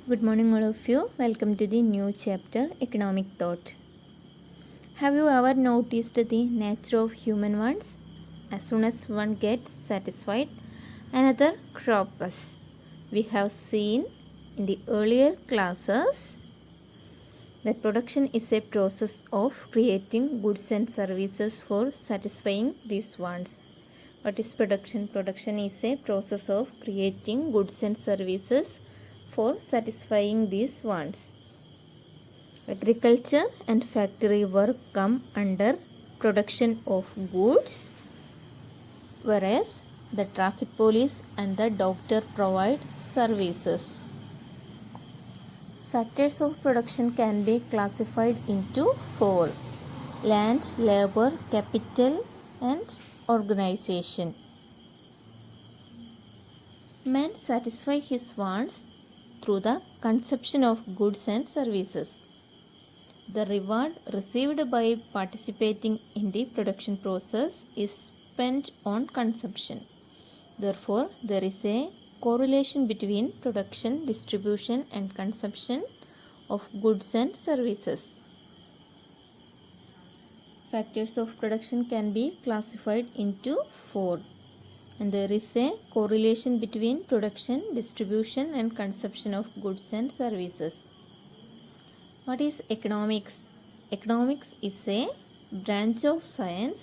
Good morning, all of you. Welcome to the new chapter, Economic Thought. Have you ever noticed the nature of human wants? As soon as one gets satisfied, another crops. We have seen in the earlier classes that production is a process of creating goods and services for satisfying these wants. What is production? Production is a process of creating goods and services for satisfying these wants. Agriculture and factory work come under production of goods, whereas the traffic police and the doctor provide services. Factors of production can be classified into four: land, labor, capital, and organization. Man satisfies his wants through the consumption of goods and services. The reward received by participating in the production process is spent on consumption. Therefore, there is a correlation between production, distribution, and consumption of goods and services. Factors of production can be classified into four, and there is a correlation between production, distribution, and consumption of goods and services. What is economics? Economics is a branch of science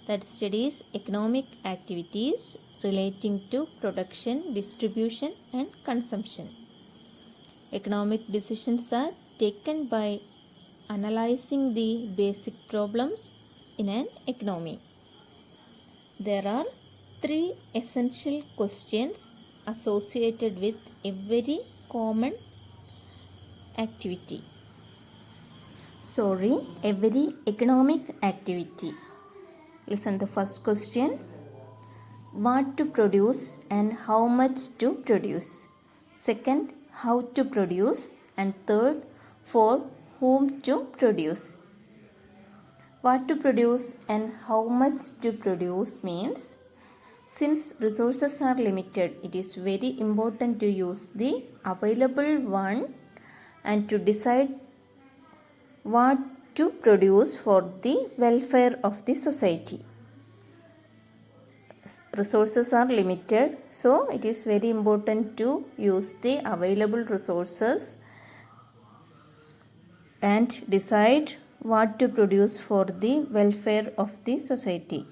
that studies economic activities relating to production, distribution, and consumption. Economic decisions are taken by analyzing the basic problems in an economy. There are three essential questions associated with every common activity. Every economic activity. Listen the first question. What to produce and how much to produce. Second, how to produce. And third, for whom to produce. What to produce and how much to produce means, since resources are limited, it is very important to use the available one and to decide what to produce for the welfare of the society. Resources are limited, so it is very important to use the available resources and decide what to produce for the welfare of the society.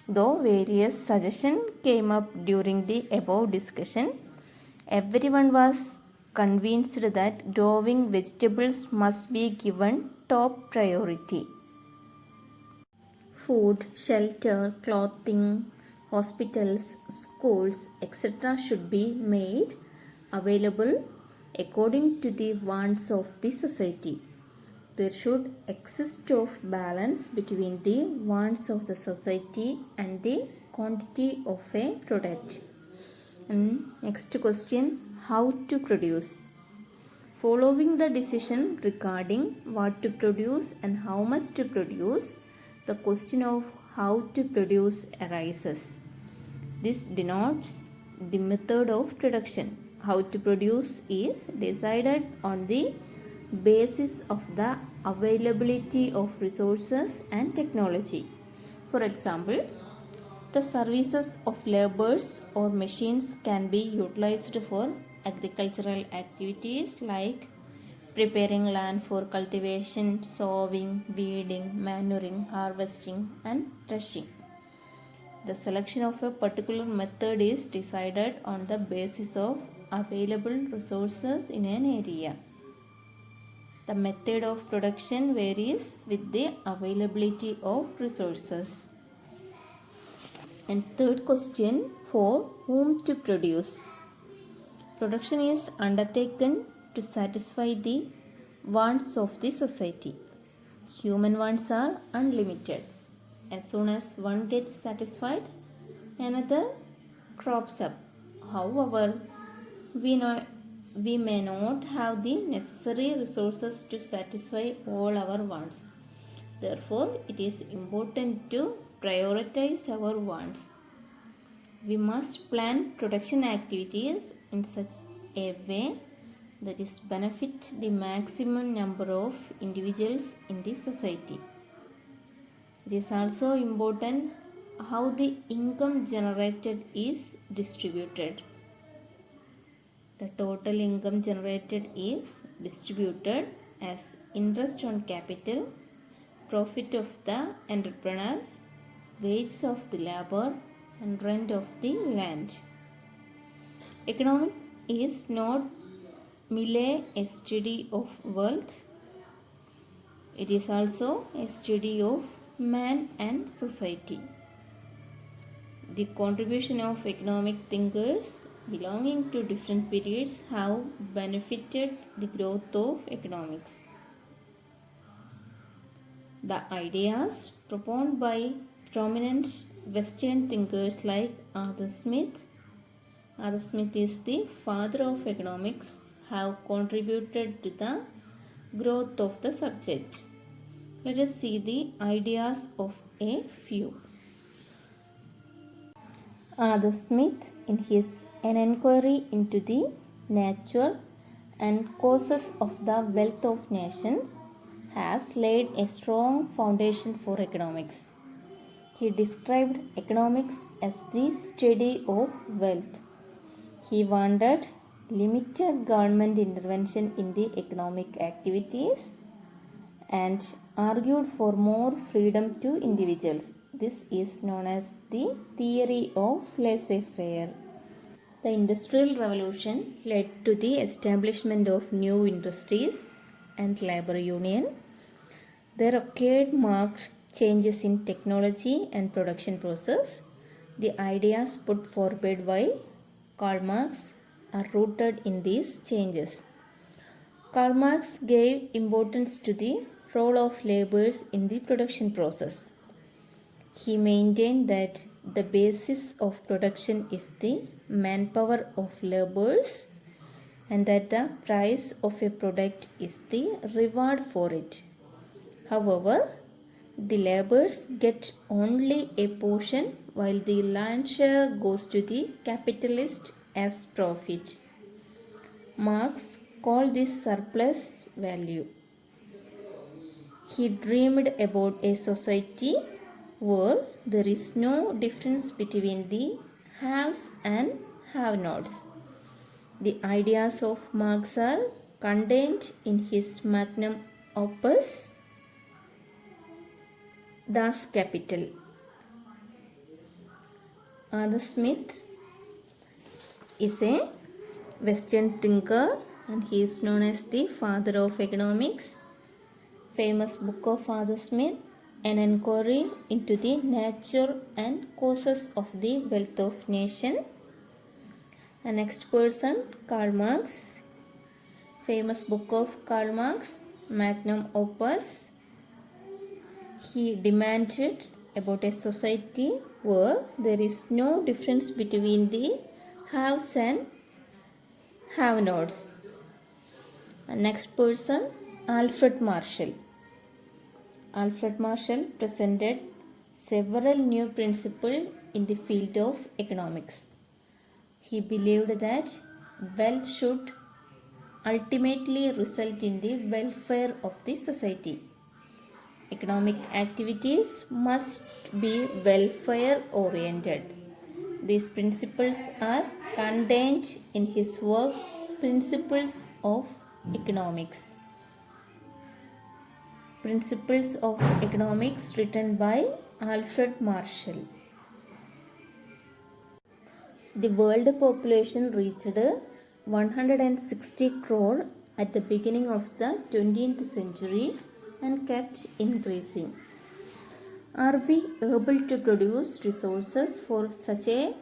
Though various suggestions came up during the above discussion, everyone was convinced that growing vegetables must be given top priority. Food, shelter, clothing, hospitals, schools, etc. should be made available according to the wants of the society. There should exist of balance between the wants of the society and the quantity of a product. And next question, how to produce. Following the decision regarding what to produce and how much to produce, the question of how to produce arises. This denotes the method of production. How to produce is decided on the basis of the availability of resources and technology. For example, the services of laborers or machines can be utilized for agricultural activities like preparing land for cultivation, sowing, weeding, manuring, harvesting, and threshing. The selection of a particular method is decided on the basis of available resources in an area. The method of production varies with the availability of resources. And third question, for whom to produce. Production is undertaken to satisfy the wants of the society. Human wants are unlimited. As soon as one gets satisfied, another crops up. However, we may not have the necessary resources to satisfy all our wants. Therefore, it is important to prioritize our wants. We must plan production activities in such a way that is benefit the maximum number of individuals in the society. It is also important how the income generated is distributed. The total income generated is distributed as interest on capital, profit of the entrepreneur, wages of the labor, and rent of the land. Economics is not merely a study of wealth, it is also a study of man and society. The contribution of economic thinkers belonging to different periods have benefited the growth of economics. The ideas propounded by prominent Western thinkers like Adam Smith is the father of economics, have contributed to the growth of the subject. Let us see the ideas of a few. Adam Smith, in his An Enquiry into the Nature and Causes of the Wealth of Nations, has laid a strong foundation for economics. He described economics as the study of wealth. He wanted limited government intervention in the economic activities and argued for more freedom to individuals. This is known as the theory of laissez-faire. The Industrial Revolution led to the establishment of new industries and labor union. There occurred marked changes in technology and production process. The ideas put forward by Karl Marx are rooted in these changes. Karl Marx gave importance to the role of laborers in the production process. He maintained that the basis of production is the manpower of laborers and that the price of a product is the reward for it. However, the laborers get only a portion while the land share goes to the capitalist as profit. Marx called this surplus value. He dreamed about a society where there is no difference between the haves and have-nots. The ideas of Marx are contained in his magnum opus, Das Kapital. Adam Smith is a Western thinker and he is known as the father of economics. Famous book of Adam Smith, An Enquiry into the Nature and Causes of the Wealth of Nation. The next person, Karl Marx. Famous book of Karl Marx, Magnum Opus. He demanded about a society where there is no difference between the haves and have-nots. Next person, Alfred Marshall. Alfred Marshall presented several new principles in the field of economics. He believed that wealth should ultimately result in the welfare of the society. Economic activities must be welfare oriented. These principles are contained in his work Principles of Economics. Principles of Economics written by Alfred Marshall. The world population reached 160 crore at the beginning of the 20th century and kept increasing. Are we able to produce resources for such a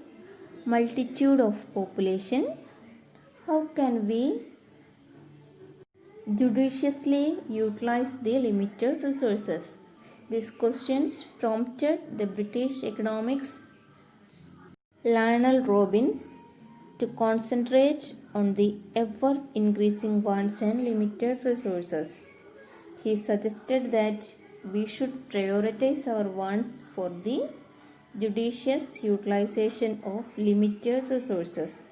multitude of population? How can we judiciously utilize the limited resources? These questions prompted the British economics Lionel Robbins to concentrate on the ever increasing wants and limited resources. He suggested that we should prioritize our wants for the judicious utilization of limited resources.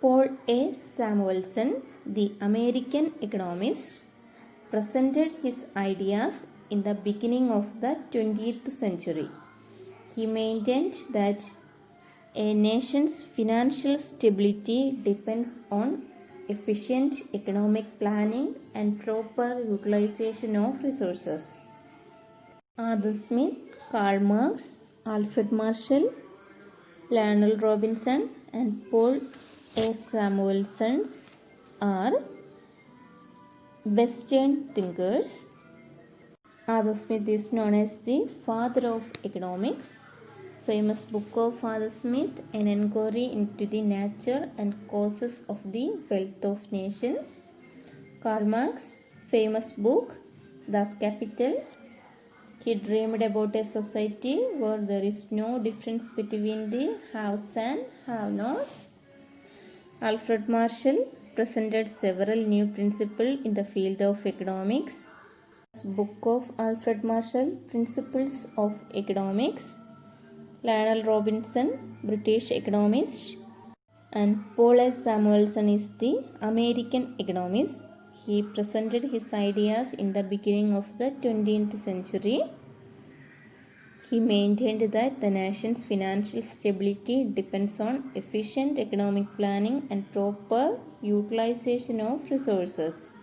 Paul A. Samuelson, the American economist, presented his ideas in the beginning of the 20th century. He maintained that a nation's financial stability depends on efficient economic planning and proper utilization of resources. Adam Smith, Karl Marx, Alfred Marshall, Lionel Robinson, and Paul A. Samuelson are Western thinkers. Adam Smith is known as the father of economics. Famous book of Adam Smith, An Inquiry into the Nature and Causes of the Wealth of Nations. Karl Marx, famous book, Das Kapital. He dreamed about a society where there is no difference between the haves and have-nots. Alfred Marshall presented several new principles in the field of economics. Book of Alfred Marshall, Principles of Economics. Lionel Robinson, British economist. And Paul S. Samuelson is the American economist. He presented his ideas in the beginning of the 20th century. He maintained that the nation's financial stability depends on efficient economic planning and proper utilization of resources.